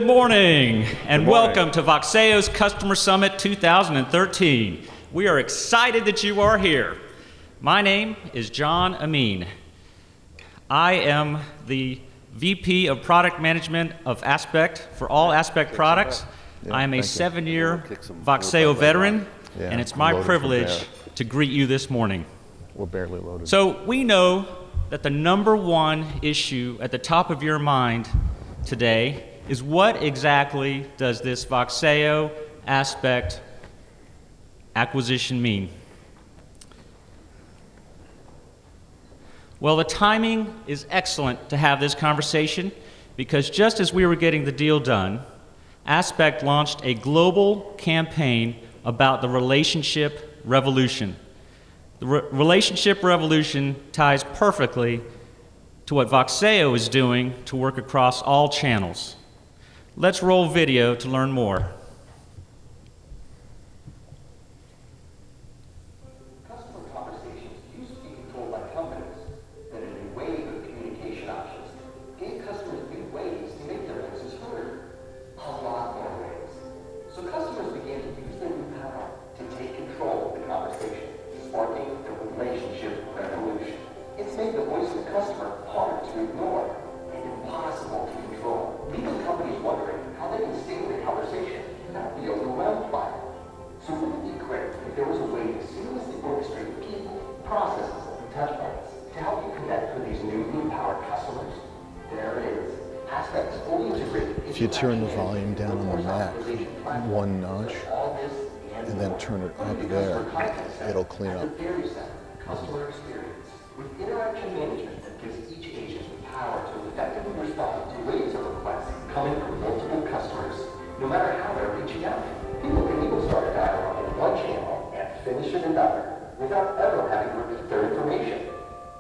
Good morning and welcome to Voxeo's Customer Summit 2013. We are excited that you are here. My name is John Amin. I am the VP of Product Management of Aspect for all Aspect products. I am a 7-year Voxeo veteran, and it's my privilege to greet you this morning. We're barely loaded. So we know that the number one issue at the top of your mind today is what exactly does this Voxeo Aspect acquisition mean? Well, the timing is excellent to have this conversation because just as we were getting the deal done, Aspect launched a global campaign about the relationship revolution. The relationship revolution ties perfectly to what Voxeo is doing to work across all channels. Let's roll video to learn more. Customer conversations used to be controlled by companies that in a wave of communication options gave customers new ways to make their voices heard. A lot more ways. So customers began to use their new power to take control of the conversation, sparking the relationship revolution. It's made the voice of the customer hard to ignore and impossible to control, leaving companies wondering how they can stay in the conversation and not be overwhelmed by it. So wouldn't it be great if there was a way to seamlessly orchestrate people, processes, and touchpoints to help you connect with these newly empowered customers? There it is. Aspects fully integrated. If you turn the volume down on the Mac one notch and then turn it up there, it'll clean up. Customer experience with interaction management that gives each agent the power to effectively respond to waves of requests coming from multiple customers. No matter how they're reaching out, people can even start a dialogue in one channel and finish in another without ever having to repeat their information.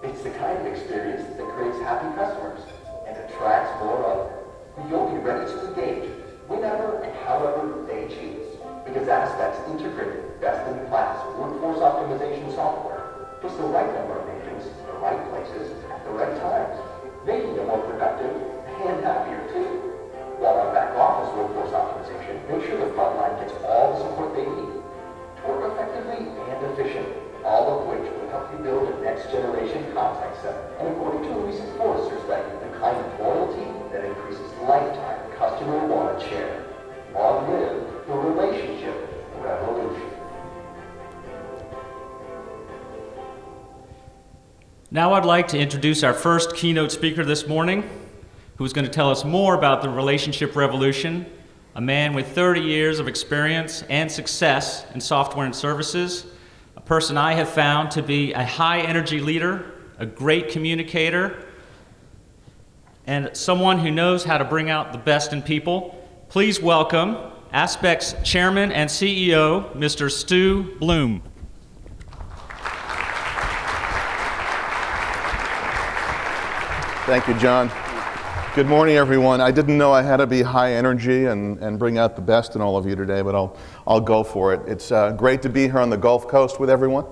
It's the kind of experience that creates happy customers and attracts more of them, who you'll be ready to engage whenever and however they choose. Because Aspect's integrated, best-in-class workforce optimization software puts the right number of agents in the right places at the right times, making them more productive and happier too. While on back office workforce optimization, make sure the front line gets all the support they need to work effectively and efficiently, all of which will help you build a next-generation contact center. And according to a recent Forrester study, the kind of loyalty that increases lifetime customer wallet share. Long live the relationship revolution. Now I'd like to introduce our first keynote speaker this morning, who's going to tell us more about the relationship revolution, a man with 30 years of experience and success in software and services, a person I have found to be a high-energy leader, a great communicator, and someone who knows how to bring out the best in people. Please welcome Aspect's Chairman and CEO, Mr. Stu Bloom. Thank you, John. Good morning, everyone. I didn't know I had to be high energy and bring out the best in all of you today, but I'll go for it. It's great to be here on the Gulf Coast with everyone.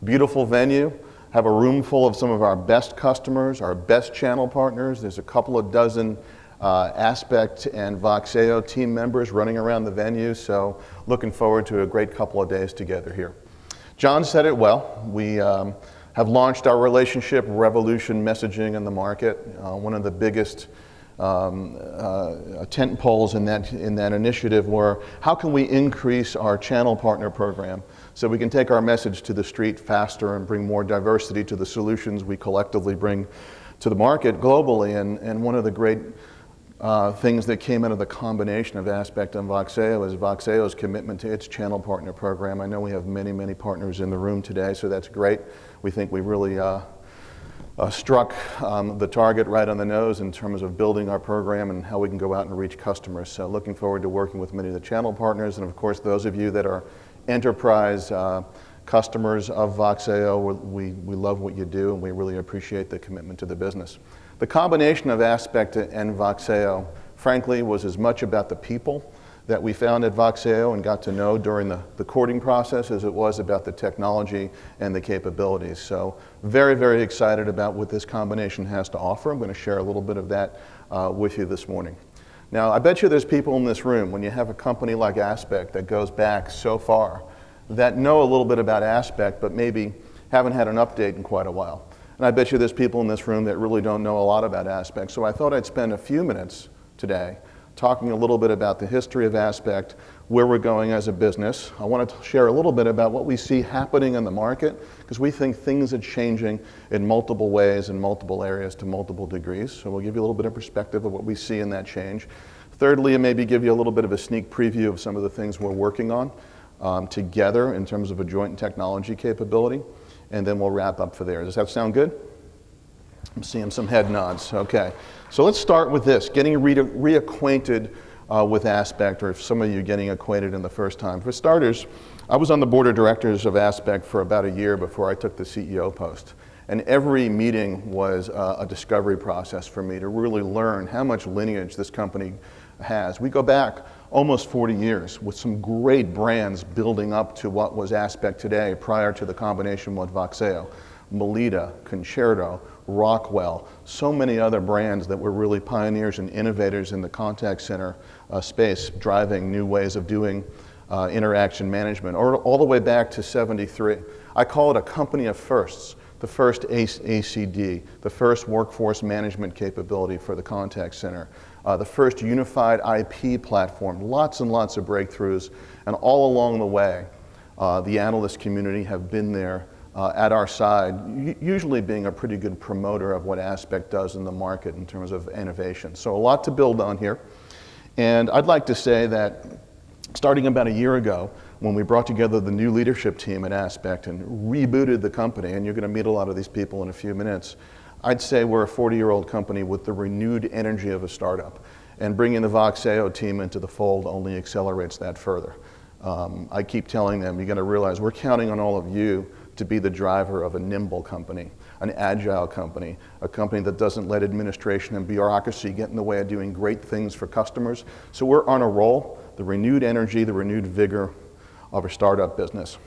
Beautiful venue. Have a room full of some of our best customers, our best channel partners. There's a couple of dozen Aspect and Voxeo team members running around the venue, so looking forward to a great couple of days together here. John said it well. We have launched our relationship revolution messaging in the market. One of the biggest tent poles in that initiative were how can we increase our channel partner program so we can take our message to the street faster and bring more diversity to the solutions we collectively bring to the market globally. And one of the great things that came out of the combination of Aspect and Voxeo is Voxeo's commitment to its channel partner program. I know we have many, many partners in the room today, so that's great. We think we really struck the target right on the nose in terms of building our program and how we can go out and reach customers. So looking forward to working with many of the channel partners, and of course those of you that are enterprise customers of Voxeo, we love what you do and we really appreciate the commitment to the business. The combination of Aspect and Voxeo, frankly, was as much about the people that we found at Voxeo and got to know during the courting process as it was about the technology and the capabilities. So very, very excited about what this combination has to offer. I'm going to share a little bit of that with you this morning. Now, I bet you there's people in this room, when you have a company like Aspect that goes back so far, that know a little bit about Aspect, but maybe haven't had an update in quite a while. And I bet you there's people in this room that really don't know a lot about Aspect. So I thought I'd spend a few minutes today talking a little bit about the history of Aspect, where we're going as a business. I want to share a little bit about what we see happening in the market, because we think things are changing in multiple ways, in multiple areas, to multiple degrees. So we'll give you a little bit of perspective of what we see in that change. Thirdly, and maybe give you a little bit of a sneak preview of some of the things we're working on together in terms of a joint technology capability. And then we'll wrap up for there. Does that sound good? I'm seeing some head nods. Okay. So let's start with this, getting reacquainted with Aspect, or if some of you getting acquainted in the first time. For starters, I was on the board of directors of Aspect for about a year before I took the CEO post. And every meeting was a discovery process for me to really learn how much lineage this company has. We go back almost 40 years with some great brands building up to what was Aspect today prior to the combination with Voxeo. Melita, Concerto, Rockwell, so many other brands that were really pioneers and innovators in the contact center space, driving new ways of doing interaction management, or all the way back to '73. I call it a company of firsts. The first ACD, the first workforce management capability for the contact center, the first unified IP platform, lots and lots of breakthroughs, and all along the way, the analyst community have been there at our side, usually being a pretty good promoter of what Aspect does in the market in terms of innovation. So a lot to build on here. And I'd like to say that starting about a year ago, when we brought together the new leadership team at Aspect and rebooted the company, and you're going to meet a lot of these people in a few minutes, I'd say we're a 40-year-old company with the renewed energy of a startup. And bringing the Voxeo team into the fold only accelerates that further. I keep telling them, you're going to realize we're counting on all of you to be the driver of a nimble company, an agile company, a company that doesn't let administration and bureaucracy get in the way of doing great things for customers. So we're on a roll, the renewed energy, the renewed vigor of a startup business.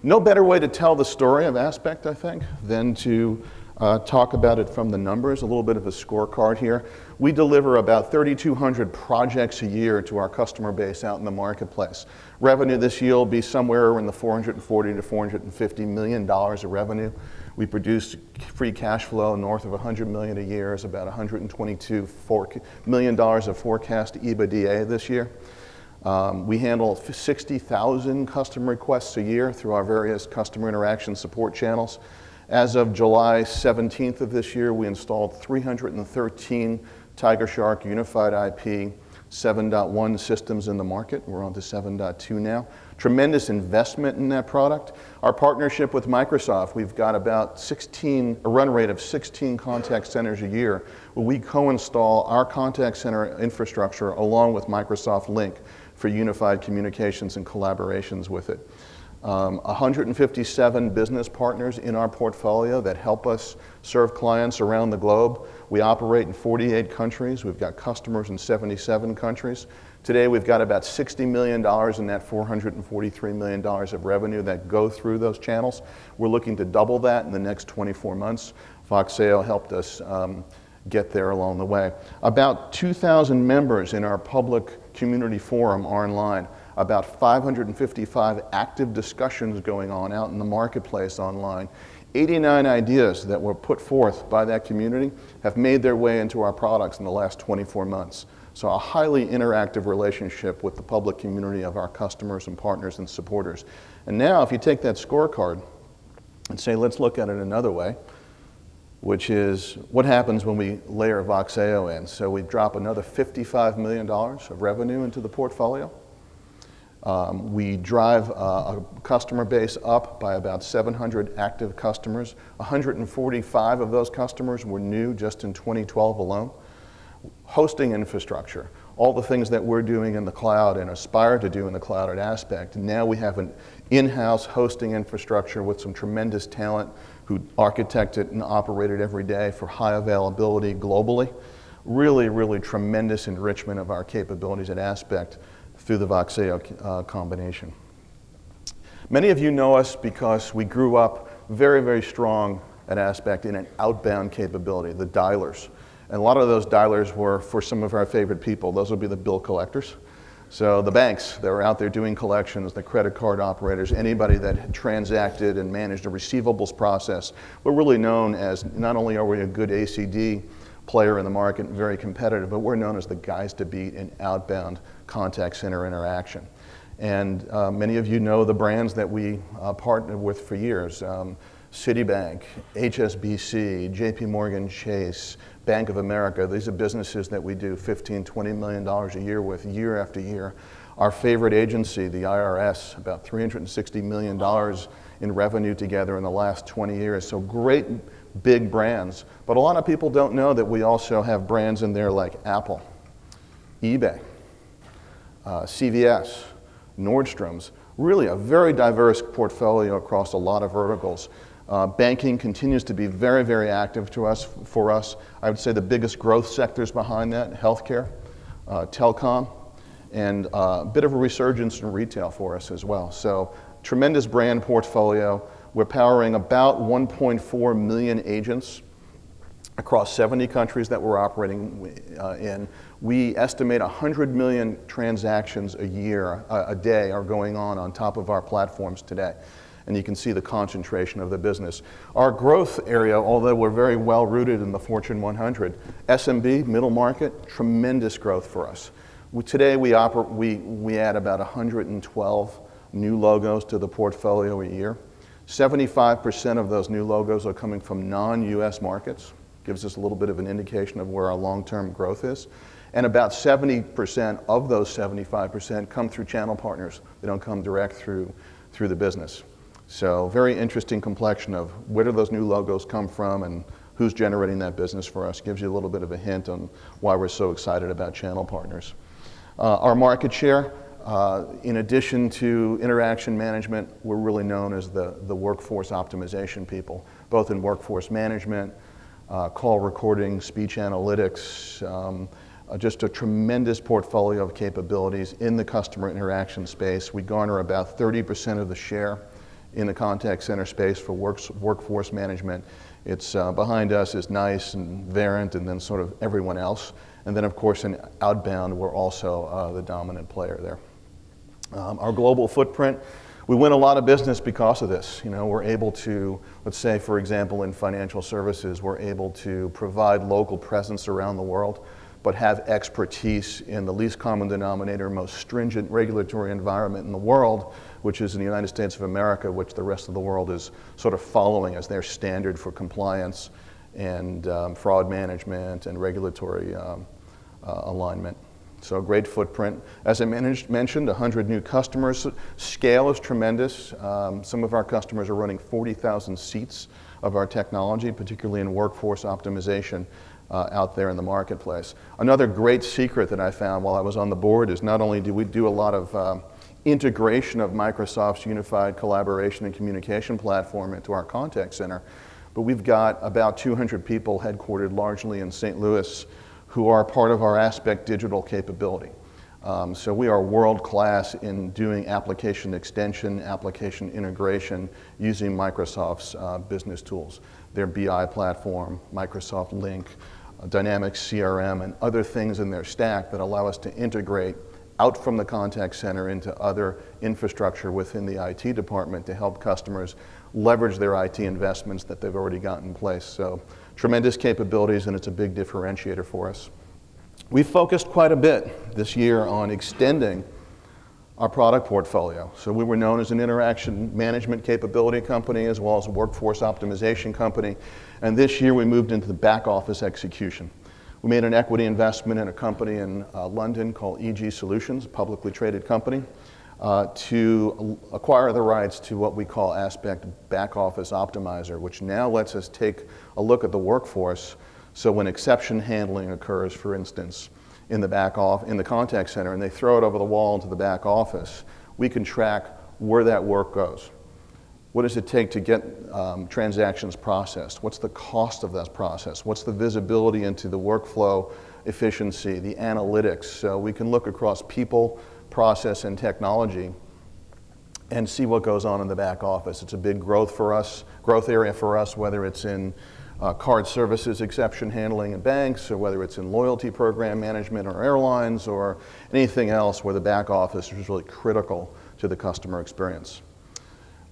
No better way to tell the story of Aspect, I think, than to talk about it from the numbers, a little bit of a scorecard here. We deliver about 3,200 projects a year to our customer base out in the marketplace. Revenue this year will be somewhere in the $440 to $450 million of revenue. We produce free cash flow north of $100 million a year, is about $122 million of forecast EBITDA this year. We handle 60,000 customer requests a year through our various customer interaction support channels. As of July 17th of this year, we installed 313 Tiger Shark unified IP 7.1 systems in the market. We're on to 7.2 now. Tremendous investment in that product. Our partnership with Microsoft, we've got about a run rate of 16 contact centers a year where we co-install our contact center infrastructure along with Microsoft Lync for unified communications and collaborations with it. 157 business partners in our portfolio that help us serve clients around the globe. We operate in 48 countries. We've got customers in 77 countries. Today we've got about $60 million in that $443 million of revenue that go through those channels. We're looking to double that in the next 24 months. Voxeo helped us get there along the way. About 2,000 members in our public community forum are online. About 555 active discussions going on out in the marketplace online. 89 ideas that were put forth by that community have made their way into our products in the last 24 months. So a highly interactive relationship with the public community of our customers and partners and supporters. And now if you take that scorecard and say, let's look at it another way, which is what happens when we layer Voxeo in. So we drop another $55 million of revenue into the portfolio. We drive a customer base up by about 700 active customers. 145 of those customers were new just in 2012 alone. Hosting infrastructure, all the things that we're doing in the cloud and aspire to do in the cloud at Aspect. Now we have an in-house hosting infrastructure with some tremendous talent who architect it and operate it every day for high availability globally. Really, really tremendous enrichment of our capabilities at Aspect through the Voxeo combination. Many of you know us because we grew up very, very strong at Aspect in an outbound capability, the dialers. And a lot of those dialers were for some of our favorite people. Those would be the bill collectors. So the banks that were out there doing collections, the credit card operators, anybody that had transacted and managed a receivables process, we're really known as, not only are we a good ACD player in the market, very competitive, but we're known as the guys to beat in outbound contact center interaction. And many of you know the brands that we partnered with for years. Citibank, HSBC, JP Morgan Chase, Bank of America. These are businesses that we do $15, $20 million a year with year after year. Our favorite agency, the IRS, about $360 million in revenue together in the last 20 years. So great big brands. But a lot of people don't know that we also have brands in there like Apple, eBay, CVS, Nordstrom's. Really a very diverse portfolio across a lot of verticals. Banking continues to be very, very active for us. I would say the biggest growth sectors behind that, healthcare, telecom, and a bit of a resurgence in retail for us as well. So tremendous brand portfolio. We're powering about 1.4 million agents across 70 countries that we're operating in. We estimate 100 million transactions a day are going on top of our platforms today. And you can see the concentration of the business. Our growth area, although we're very well rooted in the Fortune 100, SMB, middle market, tremendous growth for us. Today we add about 112 new logos to the portfolio a year. 75% of those new logos are coming from non-US markets. Gives us a little bit of an indication of where our long-term growth is. And about 70% of those 75% come through channel partners. They don't come direct through the business. So very interesting complexion of where do those new logos come from and who's generating that business for us. Gives you a little bit of a hint on why we're so excited about channel partners. Our market share, in addition to interaction management, we're really known as the workforce optimization people, both in workforce management, call recording, speech analytics, just a tremendous portfolio of capabilities in the customer interaction space. We garner about 30% of the share in the contact center space for workforce management. It's behind us is NICE and Verint and then sort of everyone else. And then of course in outbound, we're also the dominant player there. Our global footprint, we win a lot of business because of this. You know, we're able to, let's say for example in financial services, we're able to provide local presence around the world, but have expertise in the least common denominator, most stringent regulatory environment in the world, which is in the United States of America, which the rest of the world is sort of following as their standard for compliance and fraud management and regulatory alignment. So great footprint. As I mentioned, 100 new customers. Scale is tremendous. Some of our customers are running 40,000 seats of our technology, particularly in workforce optimization out there in the marketplace. Another great secret that I found while I was on the board is not only do we do a lot of integration of Microsoft's unified collaboration and communication platform into our contact center, but we've got about 200 people headquartered largely in St. Louis who are part of our Aspect Digital capability. So we are world-class in doing application extension, application integration using Microsoft's business tools. Their BI platform, Microsoft Link, Dynamics CRM, and other things in their stack that allow us to integrate out from the contact center into other infrastructure within the IT department to help customers leverage their IT investments that they've already got in place. So tremendous capabilities, and it's a big differentiator for us. We focused quite a bit this year on extending our product portfolio. So we were known as an interaction management capability company as well as a workforce optimization company. And this year we moved into the back office execution. We made an equity investment in a company in London called EG Solutions, a publicly traded company, to acquire the rights to what we call Aspect Back Office Optimizer, which now lets us take a look at the workforce. So when exception handling occurs, for instance, in the contact center, and they throw it over the wall into the back office, we can track where that work goes. What does it take to get transactions processed? What's the cost of that process? What's the visibility into the workflow efficiency, the analytics? So we can look across people, process, and technology and see what goes on in the back office. It's a big growth area for us, whether it's in card services, exception handling in banks, or whether it's in loyalty program management or airlines or anything else where the back office is really critical to the customer experience.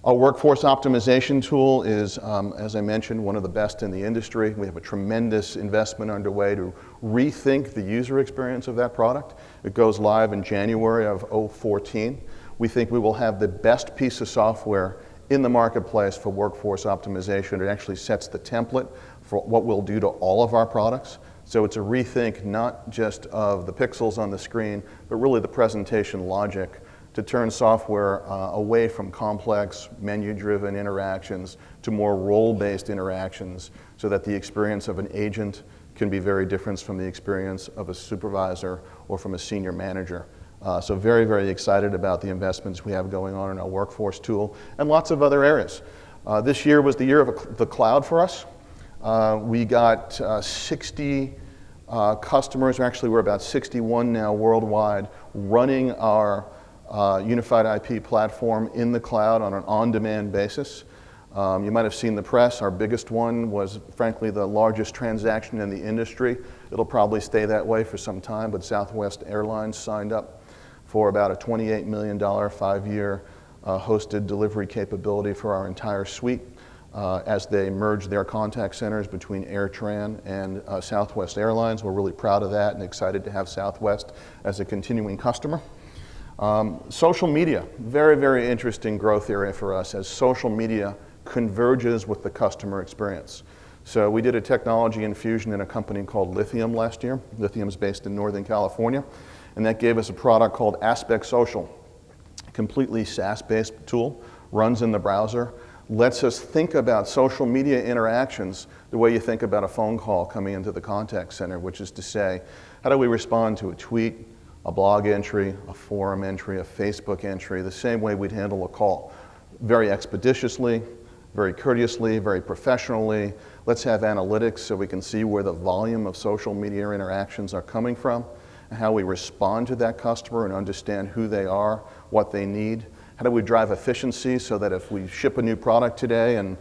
Our workforce optimization tool is, as I mentioned, one of the best in the industry. We have a tremendous investment underway to rethink the user experience of that product. It goes live in January of 2014. We think we will have the best piece of software in the marketplace for workforce optimization. It actually sets the template for what we'll do to all of our products. So it's a rethink not just of the pixels on the screen, but really the presentation logic to turn software away from complex menu-driven interactions to more role-based interactions so that the experience of an agent can be very different from the experience of a supervisor or from a senior manager. So very, very excited about the investments we have going on in our workforce tool and lots of other areas. This year was the year of the cloud for us. We got 60 customers, or actually we're about 61 now worldwide, running our unified IP platform in the cloud on an on-demand basis. You might have seen the press. Our biggest one was, frankly, the largest transaction in the industry. It'll probably stay that way for some time, but Southwest Airlines signed up for about a $28 million 5-year hosted delivery capability for our entire suite as they merge their contact centers between AirTran and Southwest Airlines. We're really proud of that and excited to have Southwest as a continuing customer. Social media, very, very interesting growth area for us as social media converges with the customer experience. So we did a technology infusion in a company called Lithium last year. Lithium's based in Northern California. And that gave us a product called Aspect Social, a completely SaaS-based tool, runs in the browser, lets us think about social media interactions the way you think about a phone call coming into the contact center, which is to say, how do we respond to a tweet, a blog entry, a forum entry, a Facebook entry, the same way we'd handle a call. Very expeditiously, very courteously, very professionally. Let's have analytics so we can see where the volume of social media interactions are coming from, and how we respond to that customer and understand who they are, what they need. How do we drive efficiency so that if we ship a new product today and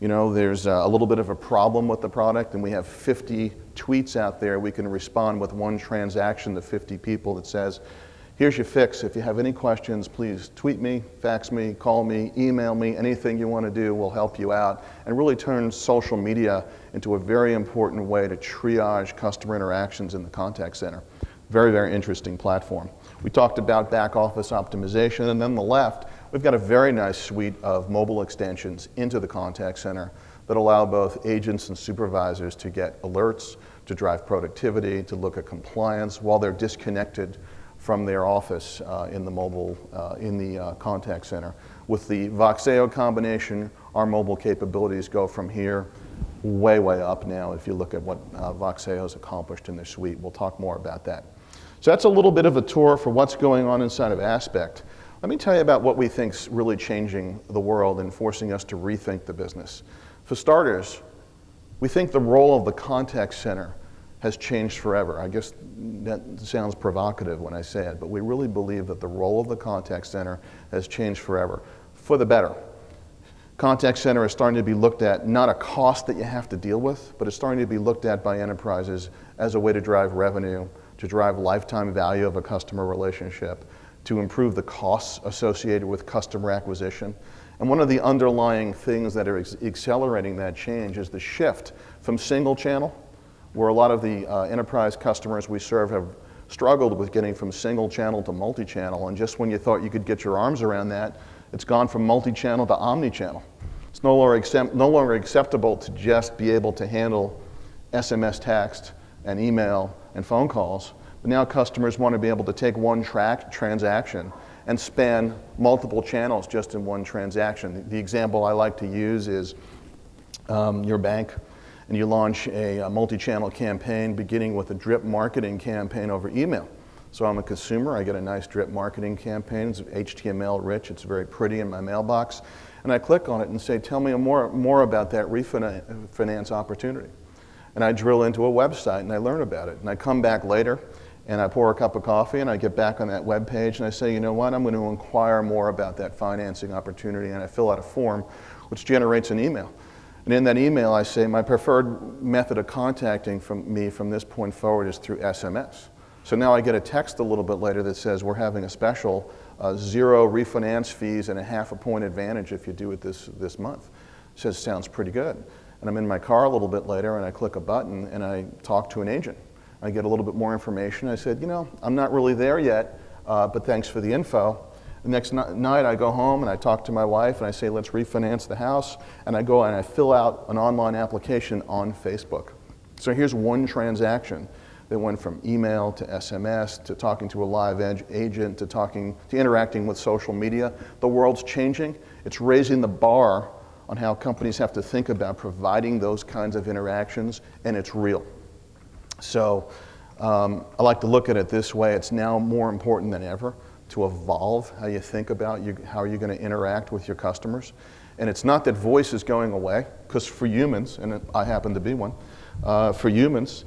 there's a little bit of a problem with the product and we have 50 tweets out there, we can respond with one transaction to 50 people that says, here's your fix. If you have any questions, please tweet me, fax me, call me, email me, anything you want to do, we'll help you out. And really turn social media into a very important way to triage customer interactions in the contact center. Very, very interesting platform. We talked about back office optimization, and then on the left, we've got a very nice suite of mobile extensions into the contact center that allow both agents and supervisors to get alerts, to drive productivity, to look at compliance while they're disconnected from their office in the contact center. With the Voxeo combination, our mobile capabilities go from here way, way up now if you look at what Voxeo has accomplished in their suite. We'll talk more about that. So that's a little bit of a tour for what's going on inside of Aspect. Let me tell you about what we think's really changing the world and forcing us to rethink the business. For starters, we think the role of the contact center has changed forever. I guess that sounds provocative when I say it, but we really believe that the role of the contact center has changed forever, for the better. Contact center is starting to be looked at, not a cost that you have to deal with, but it's starting to be looked at by enterprises as a way to drive revenue, to drive lifetime value of a customer relationship, to improve the costs associated with customer acquisition. And one of the underlying things that are accelerating that change is the shift from single channel, where a lot of the enterprise customers we serve have struggled with getting from single channel to multi-channel, and just when you thought you could get your arms around that, it's gone from multi-channel to omni-channel. It's no longer acceptable to just be able to handle SMS text and email and phone calls, but now customers want to be able to take one transaction and span multiple channels just in one transaction. The example I like to use is your bank, and you launch a multi-channel campaign beginning with a drip marketing campaign over email. So I'm a consumer, I get a nice drip marketing campaign, it's HTML rich, it's very pretty in my mailbox, and I click on it and say, tell me more about that refinance opportunity. And I drill into a website and I learn about it, and I come back later and I pour a cup of coffee and I get back on that web page and I say, you know what, I'm going to inquire more about that financing opportunity, and I fill out a form which generates an email. And in that email, I say my preferred method of contacting me from this point forward is through SMS. So now I get a text a little bit later that says we're having a special 0 refinance fees and a half a point advantage if you do it this month. Says sounds pretty good. And I'm in my car a little bit later and I click a button and I talk to an agent. I get a little bit more information. I said, I'm not really there yet, but thanks for the info. The next night I go home and I talk to my wife and I say, let's refinance the house. And I go and I fill out an online application on Facebook. So here's one transaction that went from email to SMS to talking to a live agent to interacting with social media. The world's changing. It's raising the bar on how companies have to think about providing those kinds of interactions, and it's real. So I like to look at it this way. It's now more important than ever to evolve how you think about how you're going to interact with your customers. And it's not that voice is going away, because for humans, and I happen to be one, for humans,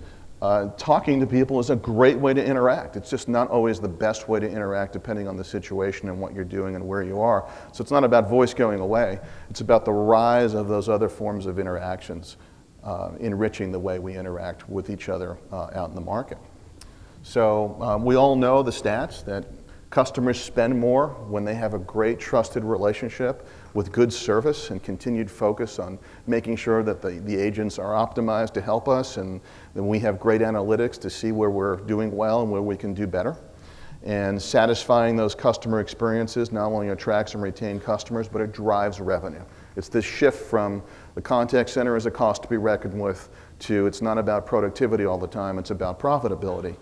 talking to people is a great way to interact. It's just not always the best way to interact depending on the situation and what you're doing and where you are. So it's not about voice going away. It's about the rise of those other forms of interactions, enriching the way we interact with each other out in the market. So we all know the stats that customers spend more when they have a great trusted relationship with good service and continued focus on making sure that the agents are optimized to help us, and then we have great analytics to see where we're doing well and where we can do better. And satisfying those customer experiences not only attracts and retains customers, but it drives revenue. It's this shift from the contact center as a cost to be reckoned with to it's not about productivity all the time, it's about profitability.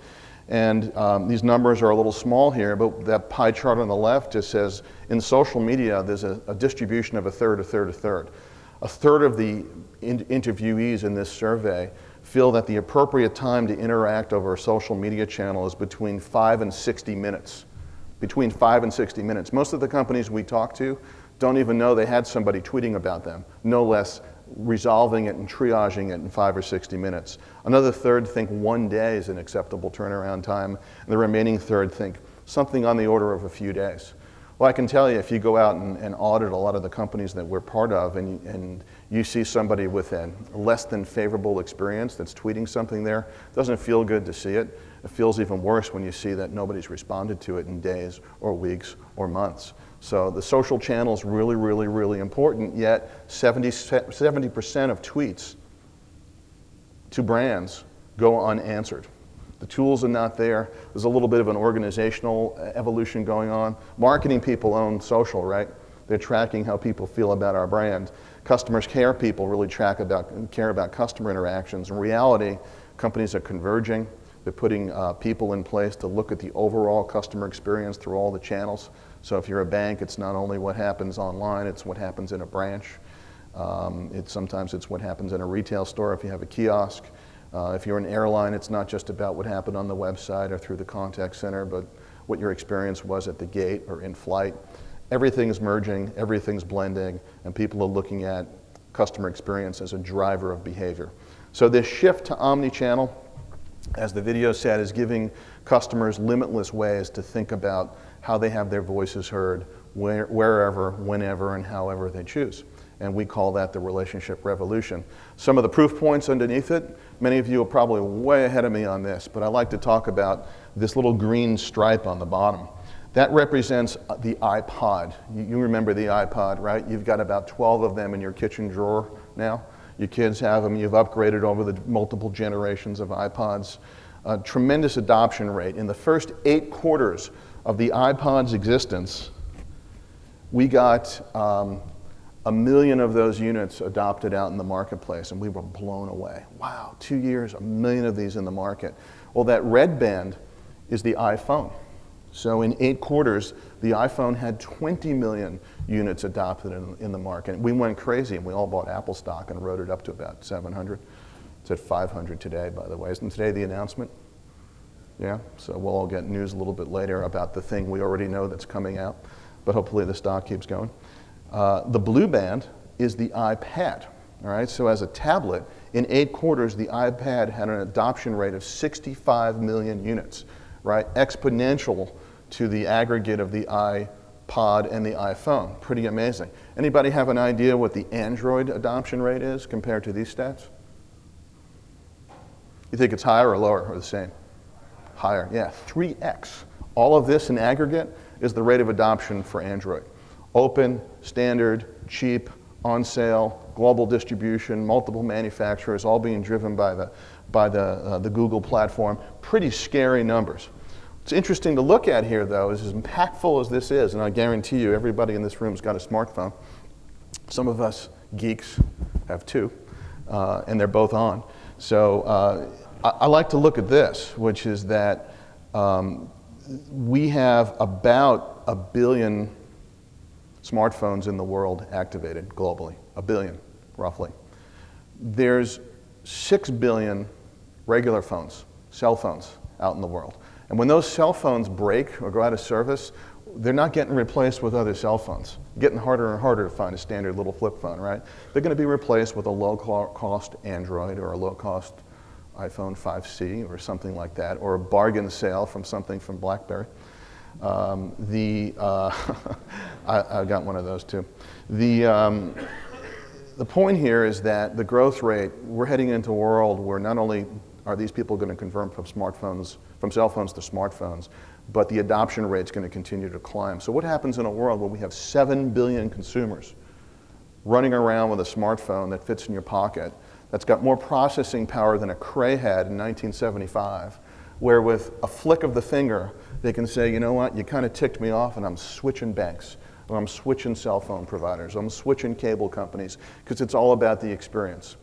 And these numbers are a little small here, but that pie chart on the left just says in social media there's a distribution of a third, a third, a third. A third of the interviewees in this survey feel that the appropriate time to interact over a social media channel is between 5 and 60 minutes. Between 5 and 60 minutes. Most of the companies we talk to don't even know they had somebody tweeting about them, no less resolving it and triaging it in 5 or 60 minutes. Another third think 1 day is an acceptable turnaround time, and the remaining third think something on the order of a few days. Well, I can tell you, if you go out and audit a lot of the companies that we're part of, and you see somebody with a less than favorable experience that's tweeting something there, it doesn't feel good to see it. It feels even worse when you see that nobody's responded to it in days or weeks or months. So the social channel is really, really, really important, yet 70% of tweets to brands go unanswered. The tools are not there. There's a little bit of an organizational evolution going on. Marketing people own social, right? They're tracking how people feel about our brand. Customers care people really care about customer interactions. In reality, companies are converging. They're putting people in place to look at the overall customer experience through all the channels. So if you're a bank, it's not only what happens online, it's what happens in a branch. Sometimes it's what happens in a retail store if you have a kiosk. If you're an airline, it's not just about what happened on the website or through the contact center, but what your experience was at the gate or in flight. Everything's merging, everything's blending, and people are looking at customer experience as a driver of behavior. So this shift to omni-channel, as the video said, is giving customers limitless ways to think about how they have their voices heard, wherever, whenever, and however they choose. And we call that the relationship revolution. Some of the proof points underneath it, many of you are probably way ahead of me on this, but I like to talk about this little green stripe on the bottom. That represents the iPod. You remember the iPod, right? You've got about 12 of them in your kitchen drawer now. Your kids have them. You've upgraded over the multiple generations of iPods. A tremendous adoption rate. In the first 8 quarters of the iPod's existence, we got 1 million of those units adopted out in the marketplace, and we were blown away. Wow, 2 years, 1 million of these in the market. Well, that red band is the iPhone. So in 8 quarters, the iPhone had 20 million units adopted in the market. We went crazy, and we all bought Apple stock and rode it up to about 700. It's at 500 today, by the way. Isn't today the announcement? Yeah, so we'll all get news a little bit later about the thing we already know that's coming out, but hopefully the stock keeps going. The blue band is the iPad, all right? So as a tablet, in 8 quarters, the iPad had an adoption rate of 65 million units, right? Exponential to the aggregate of the Pod, and the iPhone. Pretty amazing. Anybody have an idea what the Android adoption rate is compared to these stats? You think it's higher or lower or the same? Higher, yeah, 3x. All of this in aggregate is the rate of adoption for Android. Open, standard, cheap, on sale, global distribution, multiple manufacturers, all being driven by the Google platform. Pretty scary numbers. What's interesting to look at here, though, is as impactful as this is, and I guarantee you everybody in this room's got a smartphone. Some of us geeks have two, and they're both on. So I like to look at this, which is that we have about 1 billion smartphones in the world activated globally, 1 billion, roughly. There's 6 billion regular phones, cell phones, out in the world. And when those cell phones break or go out of service, they're not getting replaced with other cell phones. Getting harder and harder to find a standard little flip phone, right? They're going to be replaced with a low-cost Android or a low-cost iPhone 5C or something like that, or a bargain sale from something from BlackBerry. I got one of those too. The point here is that the growth rate, we're heading into a world where not only are these people going to convert from smartphones, from cell phones to smartphones, but the adoption rate's going to continue to climb. So what happens in a world where we have 7 billion consumers running around with a smartphone that fits in your pocket, that's got more processing power than a Cray had in 1975, where with a flick of the finger, they can say, you know what, you kind of ticked me off and I'm switching banks, or I'm switching cell phone providers, or I'm switching cable companies, because it's all about the experience.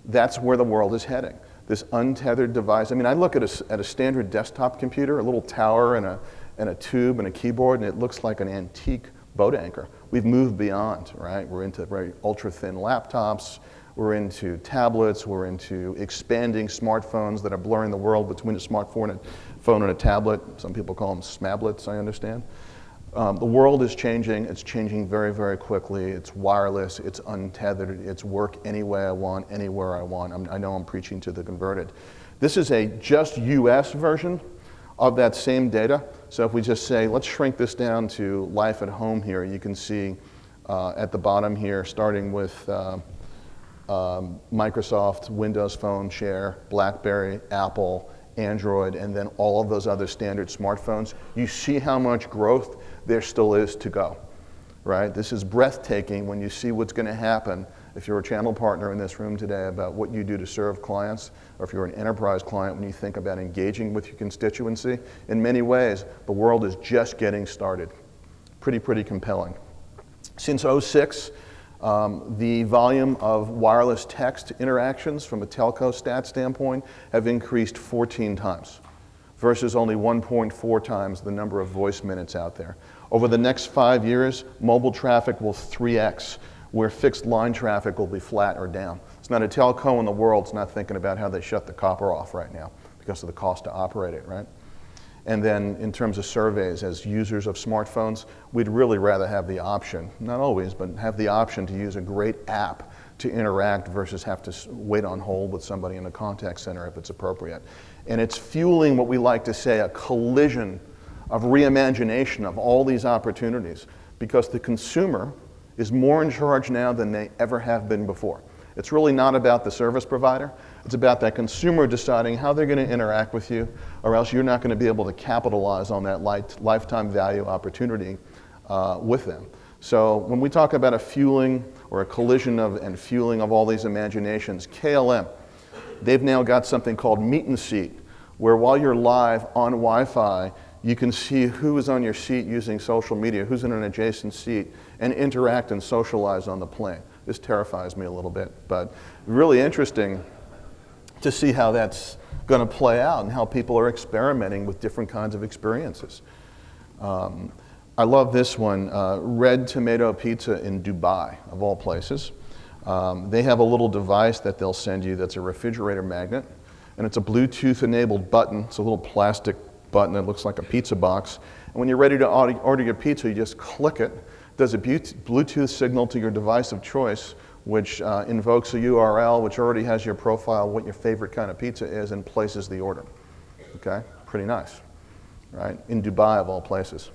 That's where the world is heading. This untethered device. I mean, I look at a standard desktop computer, a little tower and a tube and a keyboard, and it looks like an antique boat anchor. We've moved beyond, right? We're into very ultra-thin laptops. We're into tablets. We're into expanding smartphones that are blurring the world between a smartphone and a tablet. Some people call them smablets, I understand. The world is changing. It's changing very, very quickly. It's wireless. It's untethered. It's work any way I want, anywhere I want. I know I'm preaching to the converted. This is a just US version of that same data. So if we just say, let's shrink this down to life at home here, you can see at the bottom here, starting with Microsoft, Windows Phone share, BlackBerry, Apple, Android, and then all of those other standard smartphones. You see how much growth there still is to go, right? This is breathtaking when you see what's going to happen if you're a channel partner in this room today about what you do to serve clients, or if you're an enterprise client when you think about engaging with your constituency. In many ways, the world is just getting started. Pretty compelling. Since '06, the volume of wireless text interactions from a telco stat standpoint have increased 14 times versus only 1.4 times the number of voice minutes out there. Over the next 5 years, mobile traffic will 3x, where fixed line traffic will be flat or down. It's not a telco in the world that's not thinking about how they shut the copper off right now because of the cost to operate it, right? And then in terms of surveys, as users of smartphones, we'd really rather have the option, not always, but have the option to use a great app to interact versus have to wait on hold with somebody in a contact center if it's appropriate. And it's fueling what we like to say a collision of reimagination of all these opportunities, because the consumer is more in charge now than they ever have been before. It's really not about the service provider. It's about that consumer deciding how they're going to interact with you, or else you're not going to be able to capitalize on that lifetime value opportunity with them. So when we talk about a fueling or a collision and fueling of all these imaginations, KLM, they've now got something called Meet and Seat, where while you're live on Wi-Fi, you can see who is on your seat using social media, who's in an adjacent seat, and interact and socialize on the plane. This terrifies me a little bit, but really interesting to see how that's going to play out and how people are experimenting with different kinds of experiences. I love this one, Red Tomato Pizza in Dubai, of all places. They have a little device that they'll send you that's a refrigerator magnet, and it's a Bluetooth-enabled button. It's a little plastic button that looks like a pizza box. And when you're ready to order your pizza, you just click it. It does a Bluetooth signal to your device of choice, which invokes a URL, which already has your profile, what your favorite kind of pizza is, and places the order. Okay? Pretty nice, right? In Dubai, of all places.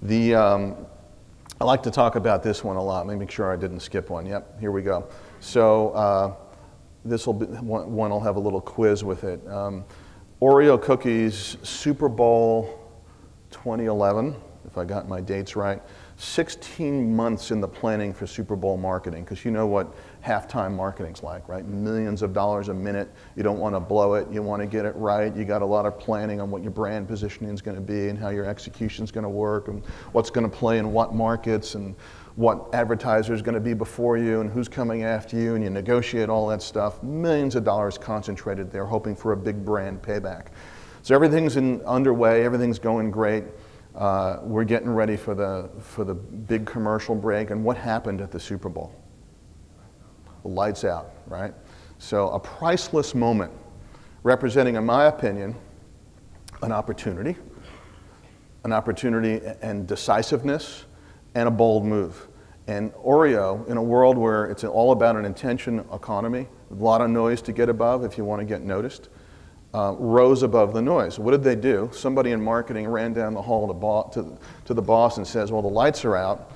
I like to talk about this one a lot. Let me make sure I didn't skip one. Yep, here we go. So this will be one. I'll have a little quiz with it. Oreo cookies, Super Bowl 2011, if I got my dates right. 16 months in the planning for Super Bowl marketing, because you know what halftime marketing's like, right? Millions of dollars a minute. You don't want to blow it. You want to get it right. You got a lot of planning on what your brand positioning is going to be and how your execution is going to work and what's going to play in what markets and what advertiser is going to be before you and who's coming after you, and you negotiate all that stuff. Millions of dollars concentrated there, hoping for a big brand payback. So everything's underway. Everything's going great. We're getting ready for the big commercial break, and what happened at the Super Bowl? Lights out, right? So a priceless moment representing, in my opinion, an opportunity and decisiveness and a bold move. And Oreo, in a world where it's all about an attention economy, a lot of noise to get above if you want to get noticed, rose above the noise. What did they do? Somebody in marketing ran down the hall to the boss and says, well, the lights are out.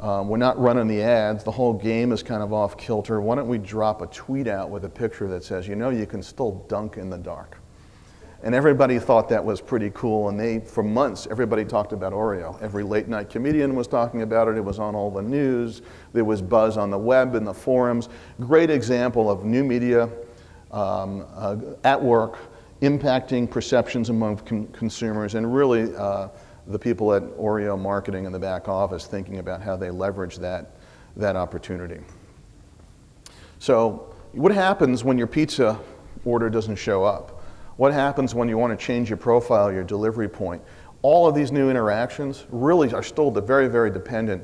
We're not running the ads. The whole game is kind of off kilter. Why don't we drop a tweet out with a picture that says, you know, you can still dunk in the dark. And everybody thought that was pretty cool. And for months, everybody talked about Oreo. Every late night comedian was talking about it. It was on all the news. There was buzz on the web and the forums. Great example of new media at work, impacting perceptions among consumers, and really the people at Oreo marketing in the back office thinking about how they leverage that opportunity. So what happens when your pizza order doesn't show up? What happens when you want to change your profile, your delivery point? All of these new interactions really are still very, very dependent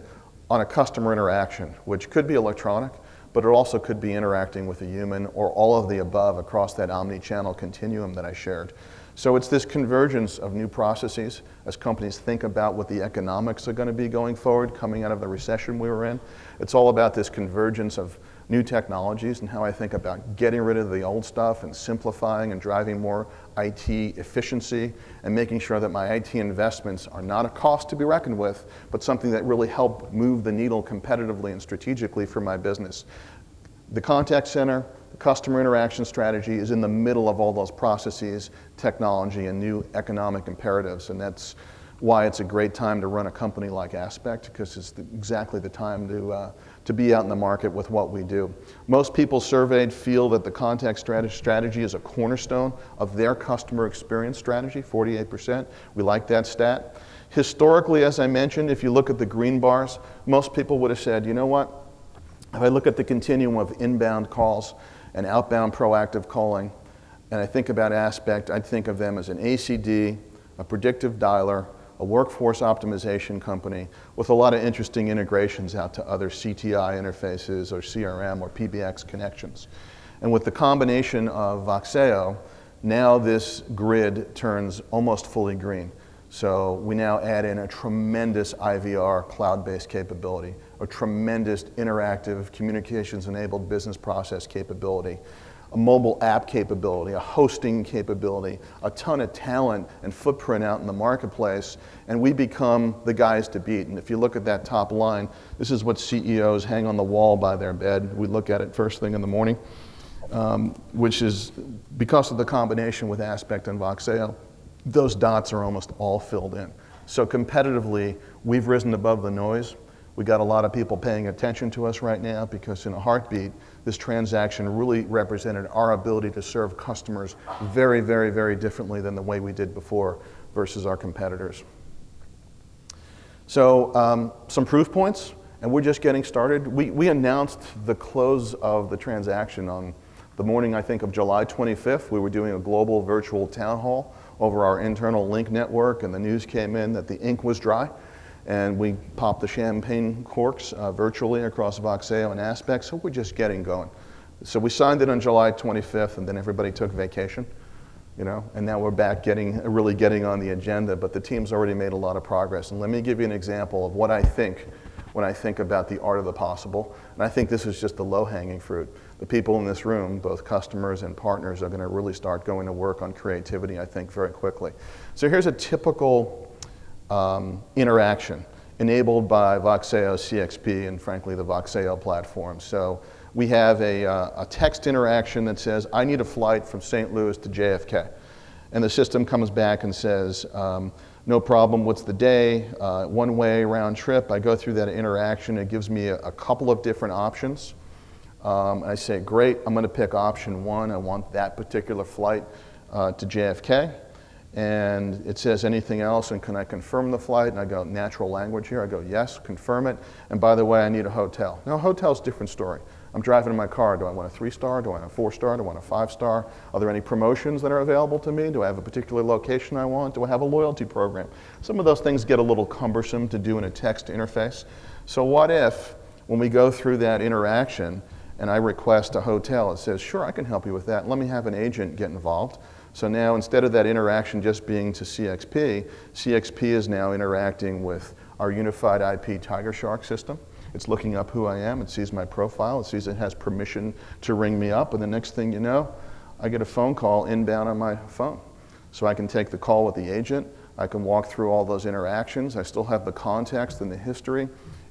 on a customer interaction, which could be electronic, but it also could be interacting with a human, or all of the above across that omni-channel continuum that I shared. So it's this convergence of new processes as companies think about what the economics are going to be going forward, coming out of the recession we were in. It's all about this convergence of new technologies and how I think about getting rid of the old stuff and simplifying and driving more IT efficiency and making sure that my IT investments are not a cost to be reckoned with, but something that really help move the needle competitively and strategically for my business. The contact center, the customer interaction strategy is in the middle of all those processes, technology, and new economic imperatives, and that's why it's a great time to run a company like Aspect, because it's exactly the time to be out in the market with what we do. Most people surveyed feel that the contact strategy is a cornerstone of their customer experience strategy, 48%. We like that stat. Historically, as I mentioned, if you look at the green bars, most people would have said, you know what? If I look at the continuum of inbound calls and outbound proactive calling, and I think about Aspect, I'd think of them as an ACD, a predictive dialer, a workforce optimization company with a lot of interesting integrations out to other CTI interfaces or CRM or PBX connections. And with the combination of Voxeo, now this grid turns almost fully green. So we now add in a tremendous IVR cloud-based capability, a tremendous interactive communications-enabled business process capability, a mobile app capability, a hosting capability, a ton of talent and footprint out in the marketplace, and we become the guys to beat. And if you look at that top line, this is what CEOs hang on the wall by their bed. We look at it first thing in the morning, which is because of the combination with Aspect and Voxeo, those dots are almost all filled in. So competitively, we've risen above the noise. We got a lot of people paying attention to us right now because in a heartbeat, this transaction really represented our ability to serve customers very, very, very differently than the way we did before versus our competitors. So some proof points, and we're just getting started. We announced the close of the transaction on the morning, I think, of July 25th. We were doing a global virtual town hall over our internal link network, and the news came in that the ink was dry. And we popped the champagne corks virtually across Voxeo and Aspect, so we're just getting going. So we signed it on July 25th, and then everybody took vacation, you know, and now we're back really getting on the agenda, but the team's already made a lot of progress. And let me give you an example of what I think when I think about the art of the possible, and I think this is just the low-hanging fruit. The people in this room, both customers and partners, are gonna really start going to work on creativity, I think, very quickly. So here's a typical interaction enabled by Voxeo CXP and frankly the Voxeo platform. So we have a text interaction that says, I need a flight from St. Louis to JFK. And the system comes back and says, no problem, what's the day, one-way round trip. I go through that interaction, it gives me a couple of different options. I say, great, I'm gonna pick option one, I want that particular flight to JFK. And it says anything else, and can I confirm the flight? And I go, natural language here, I go, yes, confirm it. And by the way, I need a hotel. Now, a hotel's a different story. I'm driving in my car, do I want a 3-star, do I want a 4-star, do I want a 5-star? Are there any promotions that are available to me? Do I have a particular location I want? Do I have a loyalty program? Some of those things get a little cumbersome to do in a text interface. So what if, when we go through that interaction, and I request a hotel, it says, sure, I can help you with that. Let me have an agent get involved. So now instead of that interaction just being to CXP, CXP is now interacting with our unified IP Tiger Shark system. It's looking up who I am, it sees my profile, it sees it has permission to ring me up, and the next thing you know, I get a phone call inbound on my phone. So I can take the call with the agent, I can walk through all those interactions, I still have the context and the history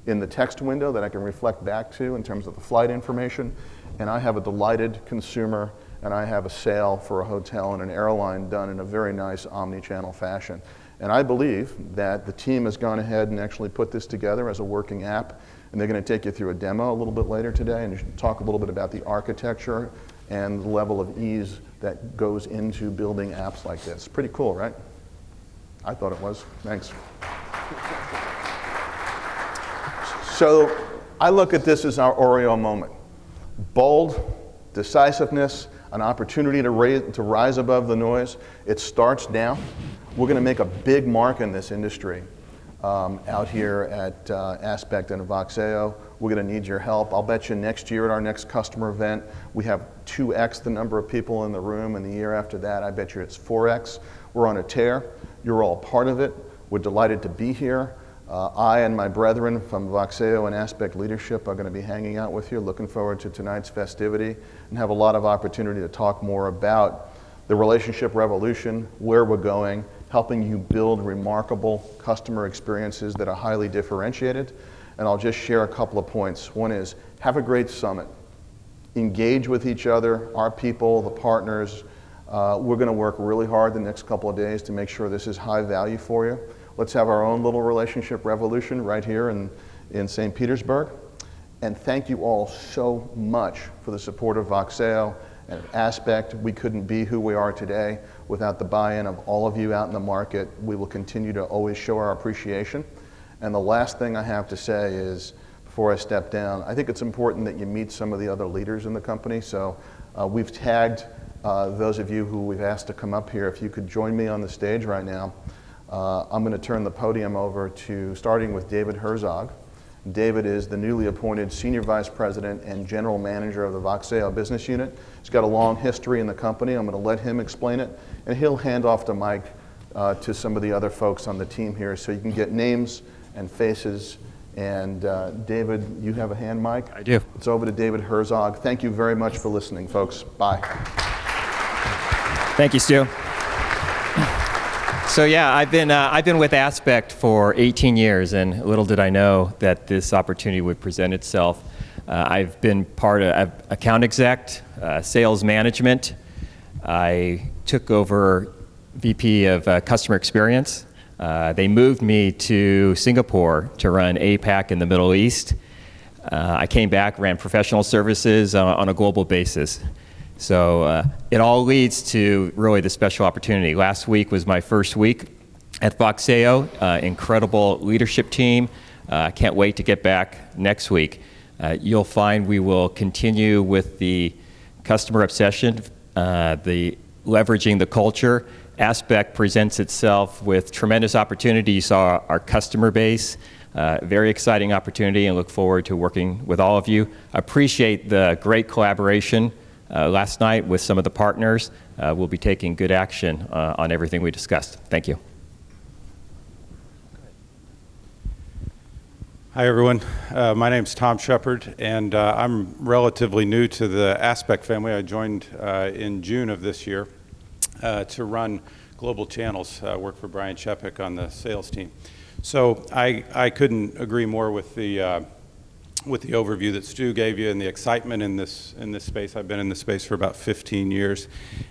in the text window that I can reflect back to in terms of the flight information, and I have a delighted consumer, and I have a sale for a hotel and an airline done in a very nice omni-channel fashion. And I believe that the team has gone ahead and actually put this together as a working app, and they're going to take you through a demo a little bit later today, and you should talk a little bit about the architecture and the level of ease that goes into building apps like this. Pretty cool, right? I thought it was. Thanks. So I look at this as our Oreo moment. Bold, decisiveness, an opportunity to rise above the noise. It starts now. We're going to make a big mark in this industry out here at Aspect and Voxeo. We're going to need your help. I'll bet you next year at our next customer event, we have 2x the number of people in the room, and the year after that, I bet you it's 4x. We're on a tear. You're all part of it. We're delighted to be here. I and my brethren from Voxeo and Aspect leadership are going to be hanging out with you. Looking forward to tonight's festivity and have a lot of opportunity to talk more about the relationship revolution, where we're going, helping you build remarkable customer experiences that are highly differentiated. And I'll just share a couple of points. One is, have a great summit. Engage with each other, our people, the partners. We're going to work really hard the next couple of days to make sure this is high value for you. Let's have our own little relationship revolution right here in St. Petersburg. And thank you all so much for the support of Voxeo and Aspect. We couldn't be who we are today without the buy-in of all of you out in the market. We will continue to always show our appreciation. And the last thing I have to say is, before I step down, I think it's important that you meet some of the other leaders in the company. So we've tagged those of you who we've asked to come up here. If you could join me on the stage right now. I'm going to turn the podium over to, starting with David Herzog. David is the newly appointed Senior Vice President and General Manager of the Voxeo Business Unit. He's got a long history in the company. I'm going to let him explain it, and he'll hand off the mic to some of the other folks on the team here so you can get names and faces. And David, you have a hand mic? I do. It's over to David Herzog. Thank you very much for listening, folks. Bye. Thank you, Stu. So yeah, I've been with Aspect for 18 years, and little did I know that this opportunity would present itself. I've been part of account exec, sales management. I took over VP of customer experience. They moved me to Singapore to run APAC in the Middle East. I came back, ran professional services on a global basis. So it all leads to really the special opportunity. Last week was my first week at Voxeo, incredible leadership team. Can't wait to get back next week. You'll find we will continue with the customer obsession, the leveraging the culture. Aspect presents itself with tremendous opportunity. You saw our customer base, very exciting opportunity, and look forward to working with all of you. Appreciate the great collaboration last night with some of the partners. We'll be taking good action on everything we discussed. Thank you. Hi everyone, my name's Tom Shepard, and I'm relatively new to the Aspect family. I joined in June of this year to run global channels, work for Brian Shepik on the sales team. So I couldn't agree more with the overview that Stu gave you and the excitement in this space. I've been in this space for about 15 years,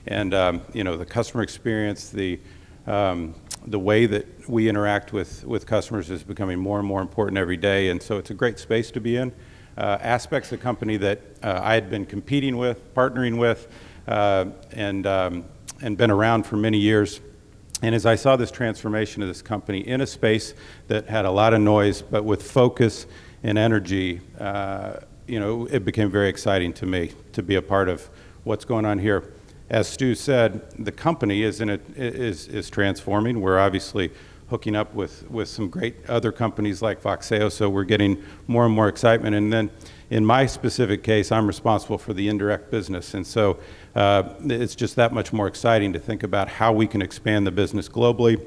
and the customer experience, the way that we interact with customers is becoming more and more important every day, and so it's a great space to be in. Aspect's a company that I had been competing with, partnering with, and been around for many years. And as I saw this transformation of this company in a space that had a lot of noise, but with focus and energy, it became very exciting to me to be a part of what's going on here. As Stu said, the company is transforming. We're obviously hooking up with some great other companies like Voxeo, so we're getting more and more excitement. And then in my specific case, I'm responsible for the indirect business, and so it's just that much more exciting to think about how we can expand the business globally,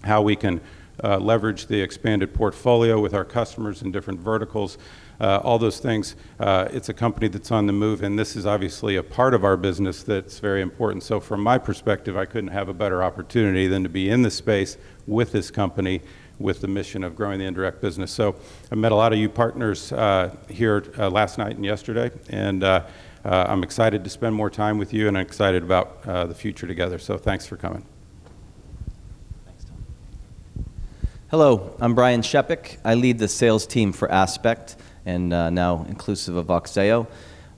how we can leverage the expanded portfolio with our customers in different verticals, all those things. It's a company that's on the move, and this is obviously a part of our business that's very important. So from my perspective, I couldn't have a better opportunity than to be in this space with this company with the mission of growing the indirect business. So I met a lot of you partners here last night and yesterday, and I'm excited to spend more time with you, and I'm excited about the future together. So thanks for coming. Hello, I'm Brian Shepik. I lead the sales team for Aspect, and now inclusive of Voxeo.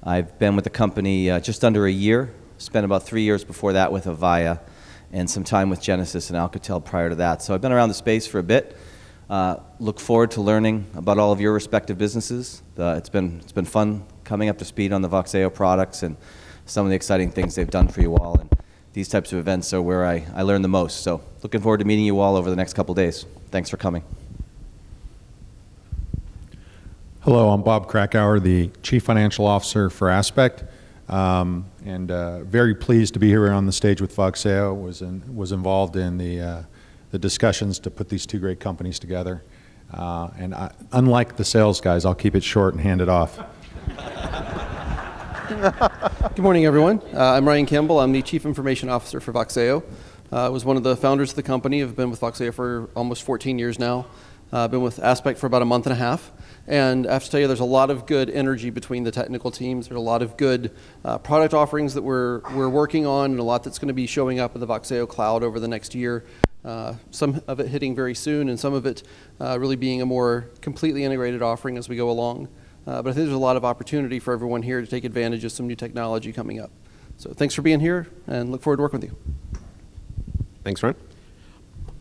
I've been with the company just under a year, spent about 3 years before that with Avaya, and some time with Genesis and Alcatel prior to that. So I've been around the space for a bit. Look forward to learning about all of your respective businesses. It's been fun coming up to speed on the Voxeo products and some of the exciting things they've done for you all. And these types of events are where I learn the most. So looking forward to meeting you all over the next couple days. Thanks for coming. Hello, I'm Bob Krakauer, the Chief Financial Officer for Aspect, and very pleased to be here on the stage with Voxeo. Was involved in the discussions to put these two great companies together. Unlike the sales guys, I'll keep it short and hand it off. Good morning, everyone. I'm Ryan Campbell. I'm the Chief Information Officer for Voxeo. I was one of the founders of the company. I've been with Voxeo for almost 14 years now. I've been with Aspect for about a month and a half. And I have to tell you, there's a lot of good energy between the technical teams. There's a lot of good product offerings that we're working on, and a lot that's going to be showing up in the Voxeo cloud over the next year. Some of it hitting very soon, and some of it really being a more completely integrated offering as we go along. But I think there's a lot of opportunity for everyone here to take advantage of some new technology coming up. So thanks for being here, and look forward to working with you. Thanks, Ryan.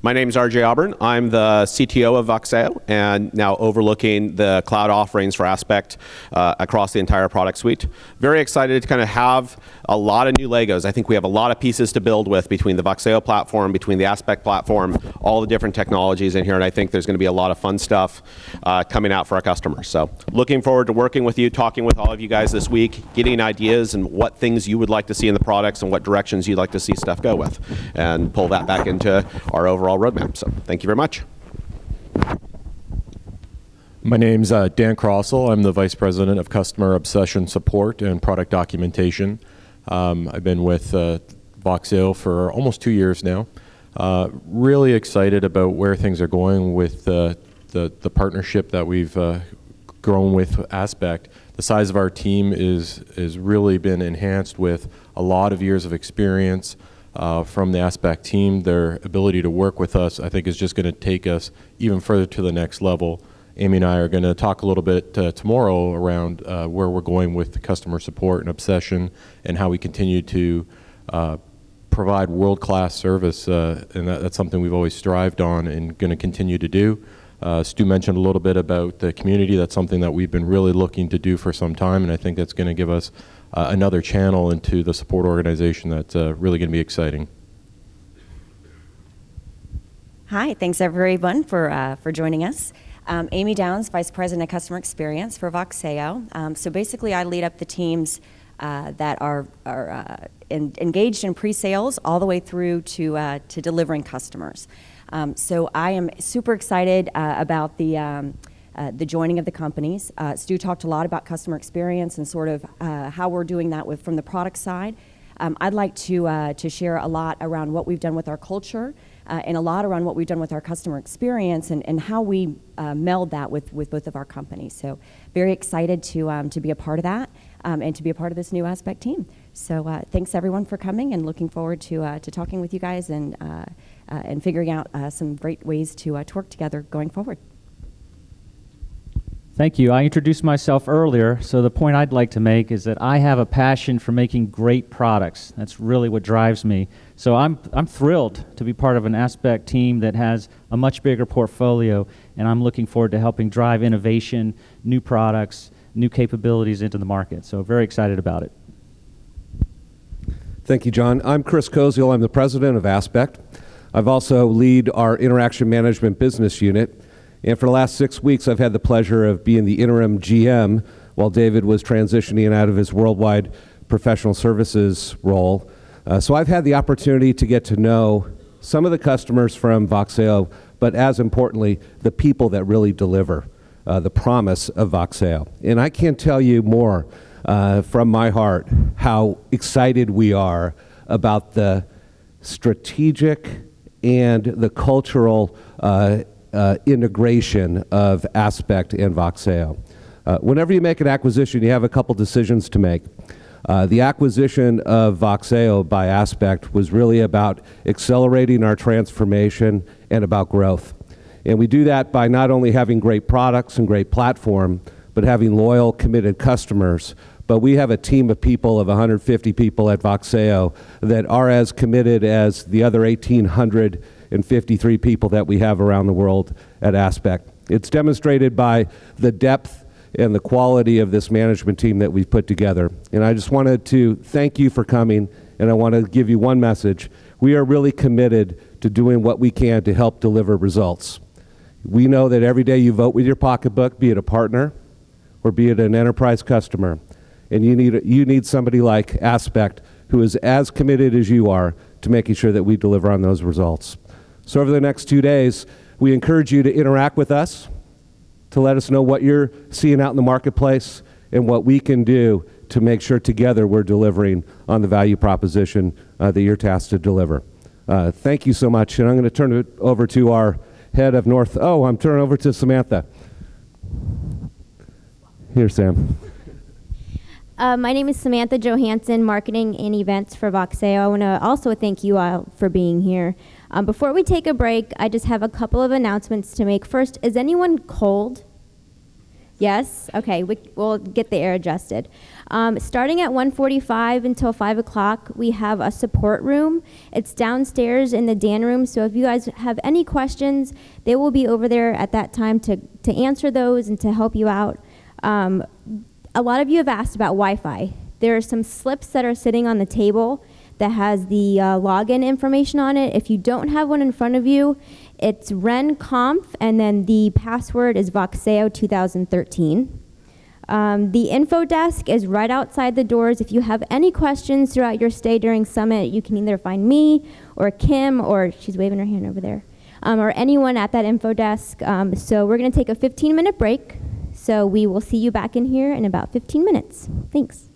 My name is RJ Auburn. I'm the CTO of Voxeo and now overlooking the cloud offerings for Aspect across the entire product suite. Very excited to kind of have a lot of new Legos. I think we have a lot of pieces to build with between the Voxeo platform, between the Aspect platform, all the different technologies in here, and I think there's going to be a lot of fun stuff coming out for our customers. So looking forward to working with you, talking with all of you guys this week, getting ideas and what things you would like to see in the products and what directions you'd like to see stuff go with, and pull that back into our overall roadmap. So thank you very much. My name's Dan Crossell. I'm the Vice President of Customer Obsession Support and Product Documentation. I've been with Voxeo for almost 2 years now. Really excited about where things are going with the partnership that we've grown with Aspect. The size of our team is really been enhanced with a lot of years of experience from the Aspect team. Their ability to work with us, I think, is just going to take us even further to the next level. Amy and I are going to talk a little bit tomorrow around where we're going with the customer support and obsession and how we continue to provide world-class service, and that's something we've always strived on and going to continue to do. Stu mentioned a little bit about the community. That's something that we've been really looking to do for some time, and I think that's going to give us another channel into the support organization that's really going to be exciting. Hi, thanks everyone for joining us. Amy Downs, Vice President of Customer Experience for Voxeo. So basically I lead up the teams that are engaged in pre-sales all the way through to delivering customers. So I am super excited about the joining of the companies. Stu talked a lot about customer experience and sort of how we're doing that from the product side. I'd like to share a lot around what we've done with our culture and a lot around what we've done with our customer experience and how we meld that with both of our companies. So very excited to be a part of that and to be a part of this new Aspect team. So thanks everyone for coming, and looking forward to talking with you guys and figuring out some great ways to work together going forward. Thank you. I introduced myself earlier, so the point I'd like to make is that I have a passion for making great products. That's really what drives me. So I'm thrilled to be part of an Aspect team that has a much bigger portfolio, and I'm looking forward to helping drive innovation, new products, new capabilities into the market. So very excited about it. Thank you, John. I'm Chris Koziel. I'm the president of Aspect. I've also lead our interaction management business unit. And for the last 6 weeks, I've had the pleasure of being the interim GM while David was transitioning out of his worldwide professional services role. So I've had the opportunity to get to know some of the customers from Voxeo, but as importantly, the people that really deliver the promise of Voxeo. And I can't tell you more from my heart how excited we are about the strategic and the cultural integration of Aspect and Voxeo. Whenever you make an acquisition, you have a couple decisions to make. The acquisition of Voxeo by Aspect was really about accelerating our transformation and about growth. And we do that by not only having great products and great platform, but having loyal, committed customers. But we have a team of people, of 150 people at Voxeo, that are as committed as the other 1,853 people that we have around the world at Aspect. It's demonstrated by the depth and the quality of this management team that we've put together. And I just wanted to thank you for coming, and I want to give you one message. We are really committed to doing what we can to help deliver results. We know that every day you vote with your pocketbook, be it a partner or be it an enterprise customer, and you need somebody like Aspect who is as committed as you are to making sure that we deliver on those results. So over the next 2 days, we encourage you to interact with us, to let us know what you're seeing out in the marketplace and what we can do to make sure together we're delivering on the value proposition that you're tasked to deliver. Thank you so much, and I'm going to turn it over to our head of North. Oh, I'm turning over to Samantha. Here, Sam. My name is Samantha Johansson, Marketing and Events for Voxeo. I want to also thank you all for being here. Before we take a break, I just have a couple of announcements to make. First, is anyone cold? Yes? Okay, we'll get the air adjusted. Starting at 1:45 until 5 o'clock, we have a support room. It's downstairs in the Dan room, so if you guys have any questions, they will be over there at that time to answer those and to help you out. A lot of you have asked about Wi-Fi. There are some slips that are sitting on the table that has the login information on it. If you don't have one in front of you, it's RenConf, and then the password is Voxeo 2013. The info desk is right outside the doors. If you have any questions throughout your stay during Summit, you can either find me or Kim, or she's waving her hand over there, or anyone at that info desk. So we're going to take a 15-minute break. So we will see you back in here in about 15 minutes. Thanks.